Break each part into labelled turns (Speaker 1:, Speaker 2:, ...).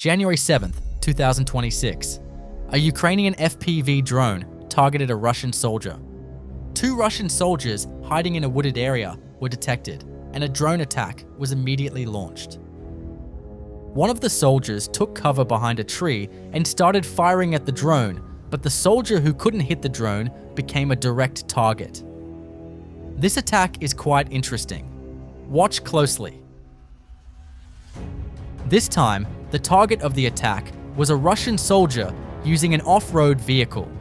Speaker 1: January 7th, 2026. A Ukrainian FPV drone targeted a Russian soldier. Two Russian soldiers hiding in a wooded area were detected, and a drone attack was immediately launched. One of the soldiers took cover behind a tree and started firing at the drone, but the soldier who couldn't hit the drone became a direct target. This attack is quite interesting. Watch closely. This time, the target of the attack was a Russian soldier using an off-road vehicle.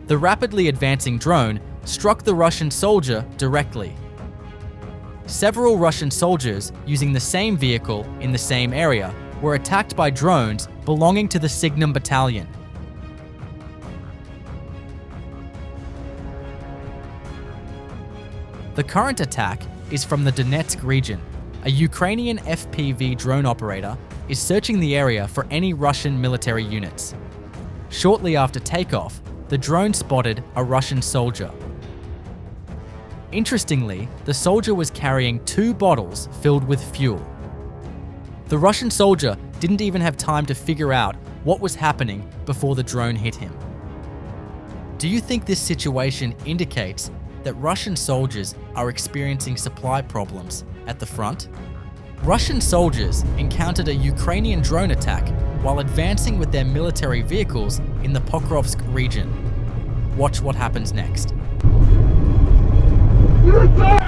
Speaker 1: The rapidly advancing drone struck the Russian soldier directly. Several Russian soldiers using the same vehicle in the same area were attacked by drones belonging to the Signum Battalion. The current attack is from the Donetsk region. A Ukrainian FPV drone operator is searching the area for any Russian military units. Shortly after takeoff, the drone spotted a Russian soldier. Interestingly, the soldier was carrying 2 bottles filled with fuel. The Russian soldier didn't even have time to figure out what was happening before the drone hit him. Do you think this situation indicates that Russian soldiers are experiencing supply problems at the front? Russian soldiers encountered a Ukrainian drone attack while advancing with their military vehicles in the Pokrovsk region. Watch what happens next.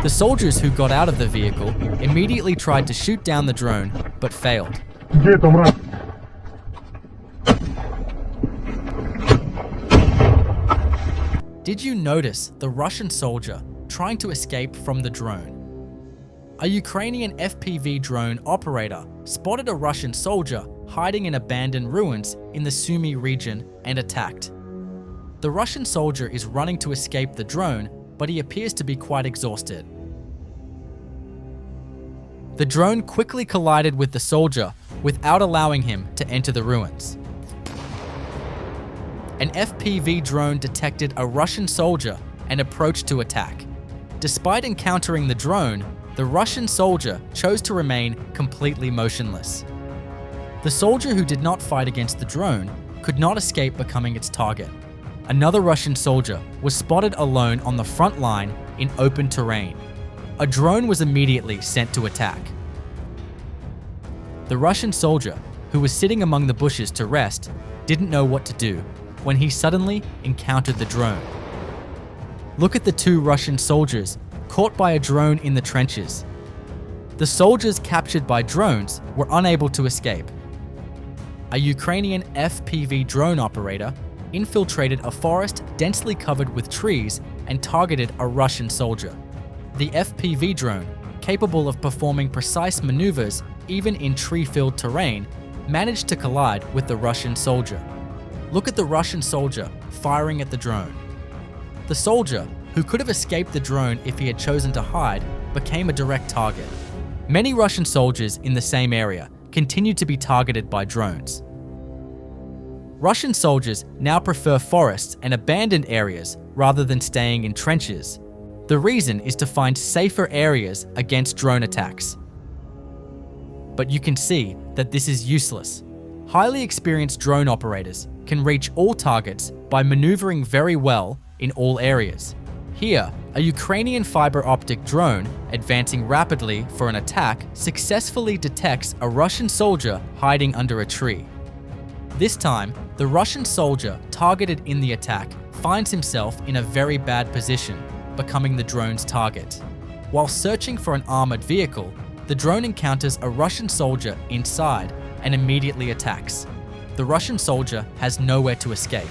Speaker 1: The soldiers who got out of the vehicle immediately tried to shoot down the drone, but failed. Did you notice the Russian soldier trying to escape from the drone? A Ukrainian FPV drone operator spotted a Russian soldier hiding in abandoned ruins in the Sumy region and attacked. The Russian soldier is running to escape the drone, but he appears to be quite exhausted. The drone quickly collided with the soldier without allowing him to enter the ruins. An FPV drone detected a Russian soldier and approached to attack. Despite encountering the drone, the Russian soldier chose to remain completely motionless. The soldier who did not fight against the drone could not escape becoming its target. Another Russian soldier was spotted alone on the front line in open terrain. A drone was immediately sent to attack. The Russian soldier, who was sitting among the bushes to rest, didn't know what to do when he suddenly encountered the drone. Look at the 2 Russian soldiers caught by a drone in the trenches. The soldiers captured by drones were unable to escape. A Ukrainian FPV drone operator infiltrated a forest densely covered with trees and targeted a Russian soldier. The FPV drone, capable of performing precise maneuvers even in tree-filled terrain, managed to collide with the Russian soldier. Look at the Russian soldier firing at the drone. The soldier, who could have escaped the drone if he had chosen to hide, became a direct target. Many Russian soldiers in the same area continued to be targeted by drones. Russian soldiers now prefer forests and abandoned areas rather than staying in trenches. The reason is to find safer areas against drone attacks. But you can see that this is useless. Highly experienced drone operators can reach all targets by maneuvering very well in all areas. Here, a Ukrainian fiber optic drone advancing rapidly for an attack successfully detects a Russian soldier hiding under a tree. This time, the Russian soldier targeted in the attack finds himself in a very bad position, becoming the drone's target. While searching for an armored vehicle, the drone encounters a Russian soldier inside and immediately attacks. The Russian soldier has nowhere to escape.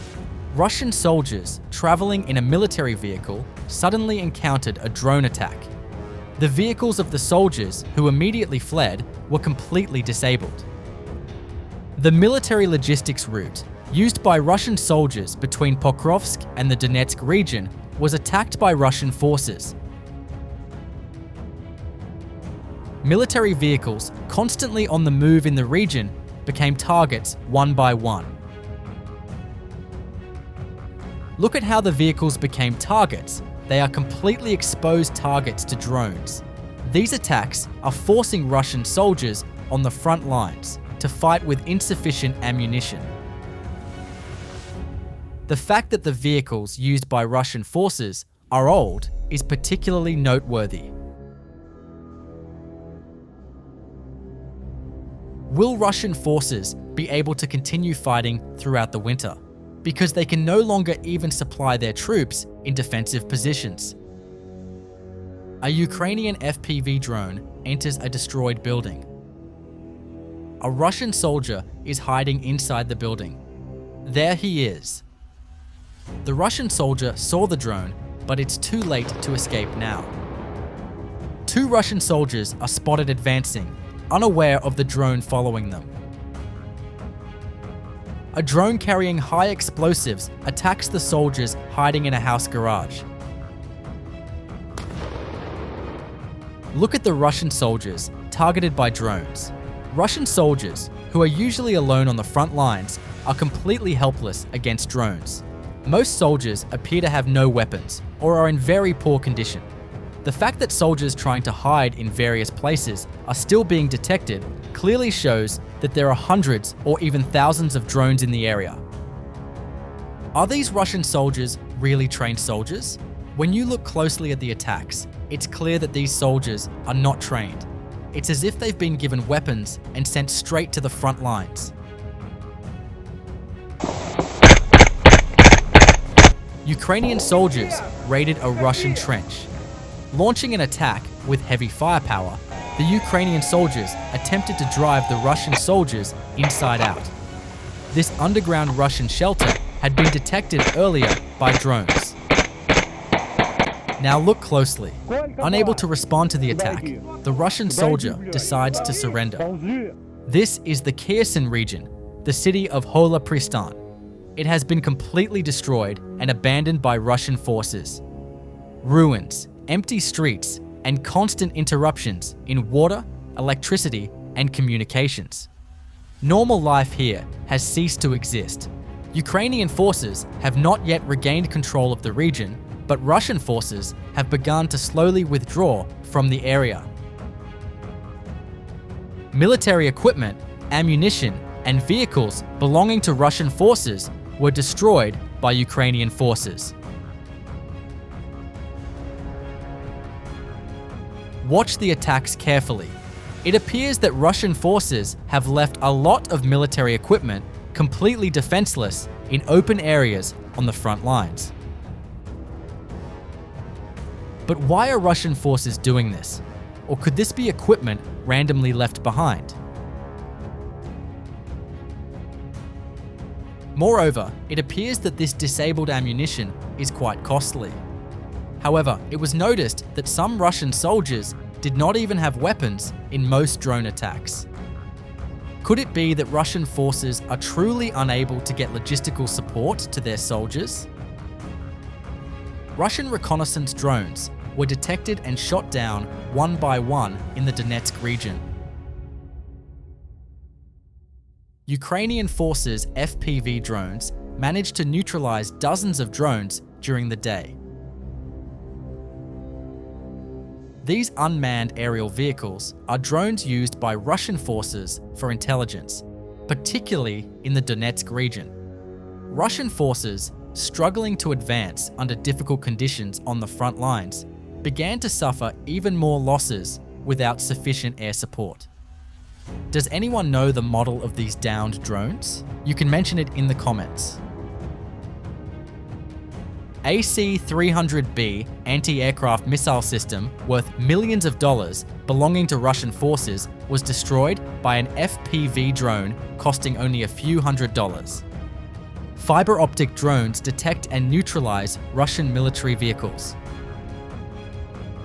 Speaker 1: Russian soldiers traveling in a military vehicle suddenly encountered a drone attack. The vehicles of the soldiers who immediately fled were completely disabled. The military logistics route used by Russian soldiers between Pokrovsk and the Donetsk region was attacked by Russian forces. Military vehicles constantly on the move in the region became targets one by one. Look at how the vehicles became targets. They are completely exposed targets to drones. These attacks are forcing Russian soldiers on the front lines to fight with insufficient ammunition. The fact that the vehicles used by Russian forces are old is particularly noteworthy. Will Russian forces be able to continue fighting throughout the winter? Because they can no longer even supply their troops in defensive positions. A Ukrainian FPV drone enters a destroyed building. A Russian soldier is hiding inside the building. There he is. The Russian soldier saw the drone, but it's too late to escape now. Two Russian soldiers are spotted advancing, unaware of the drone following them. A drone carrying high explosives attacks the soldiers hiding in a house garage. Look at the Russian soldiers targeted by drones. Russian soldiers, who are usually alone on the front lines, are completely helpless against drones. Most soldiers appear to have no weapons or are in very poor condition. The fact that soldiers trying to hide in various places are still being detected clearly shows that there are hundreds or even thousands of drones in the area. Are these Russian soldiers really trained soldiers? When you look closely at the attacks, it's clear that these soldiers are not trained. It's as if they've been given weapons and sent straight to the front lines. Ukrainian soldiers raided a Russian trench. Launching an attack with heavy firepower, the Ukrainian soldiers attempted to drive the Russian soldiers inside out. This underground Russian shelter had been detected earlier by drones. Now look closely. Unable to respond to the attack, the Russian soldier decides to surrender. This is the Kherson region, the city of Hola Pristan. It has been completely destroyed and abandoned by Russian forces. Ruins, empty streets, and constant interruptions in water, electricity, and communications. Normal life here has ceased to exist. Ukrainian forces have not yet regained control of the region, but Russian forces have begun to slowly withdraw from the area. Military equipment, ammunition, and vehicles belonging to Russian forces were destroyed by Ukrainian forces. Watch the attacks carefully. It appears that Russian forces have left a lot of military equipment completely defenseless in open areas on the front lines. But why are Russian forces doing this? Or could this be equipment randomly left behind? Moreover, it appears that this disabled ammunition is quite costly. However, it was noticed that some Russian soldiers did not even have weapons in most drone attacks. Could it be that Russian forces are truly unable to get logistical support to their soldiers? Russian reconnaissance drones were detected and shot down one by one in the Donetsk region. Ukrainian forces' FPV drones managed to neutralize dozens of drones during the day. These unmanned aerial vehicles are drones used by Russian forces for intelligence, particularly in the Donetsk region. Russian forces, struggling to advance under difficult conditions on the front lines, began to suffer even more losses without sufficient air support. Does anyone know the model of these downed drones? You can mention it in the comments. AC-300B anti-aircraft missile system worth millions of dollars belonging to Russian forces was destroyed by an FPV drone costing only a few $100s. Fiber optic drones detect and neutralize Russian military vehicles.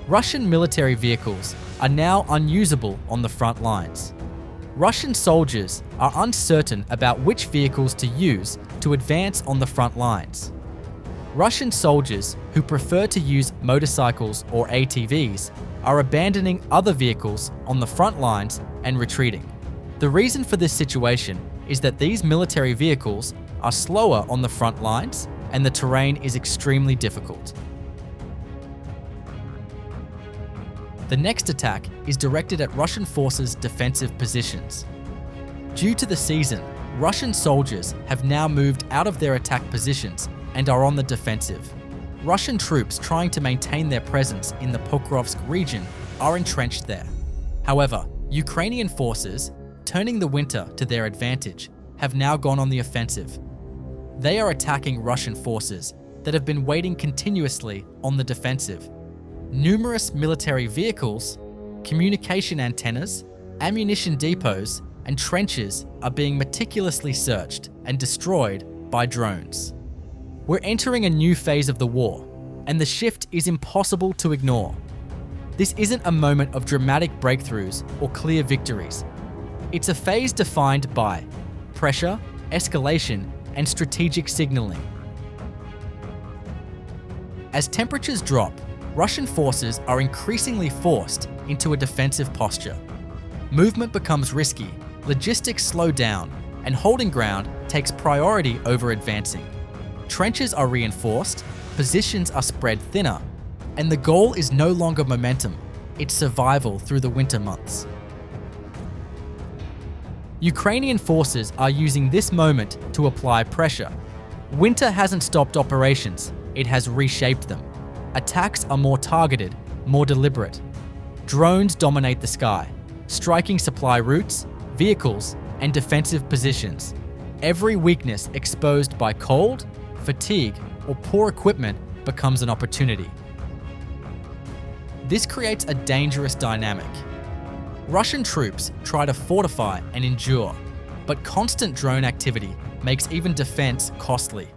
Speaker 1: Russian military vehicles are now unusable on the front lines. Russian soldiers are uncertain about which vehicles to use to advance on the front lines. Russian soldiers who prefer to use motorcycles or ATVs are abandoning other vehicles on the front lines and retreating. The reason for this situation is that these military vehicles are slower on the front lines and the terrain is extremely difficult. The next attack is directed at Russian forces' defensive positions. Due to the season, Russian soldiers have now moved out of their attack positions and are on the defensive. Russian troops trying to maintain their presence in the Pokrovsk region are entrenched there. However, Ukrainian forces, turning the winter to their advantage, have now gone on the offensive. They are attacking Russian forces that have been waiting continuously on the defensive. Numerous military vehicles, communication antennas, ammunition depots, and trenches are being meticulously searched and destroyed by drones. We're entering a new phase of the war, and the shift is impossible to ignore. This isn't a moment of dramatic breakthroughs or clear victories. It's a phase defined by pressure, escalation, and strategic signaling. As temperatures drop, Russian forces are increasingly forced into a defensive posture. Movement becomes risky, logistics slow down, and holding ground takes priority over advancing. Trenches are reinforced, positions are spread thinner, and the goal is no longer momentum, it's survival through the winter months. Ukrainian forces are using this moment to apply pressure. Winter hasn't stopped operations, it has reshaped them. Attacks are more targeted, more deliberate. Drones dominate the sky, striking supply routes, vehicles, and defensive positions. Every weakness exposed by cold, fatigue, or poor equipment becomes an opportunity. This creates a dangerous dynamic. Russian troops try to fortify and endure, but constant drone activity makes even defense costly.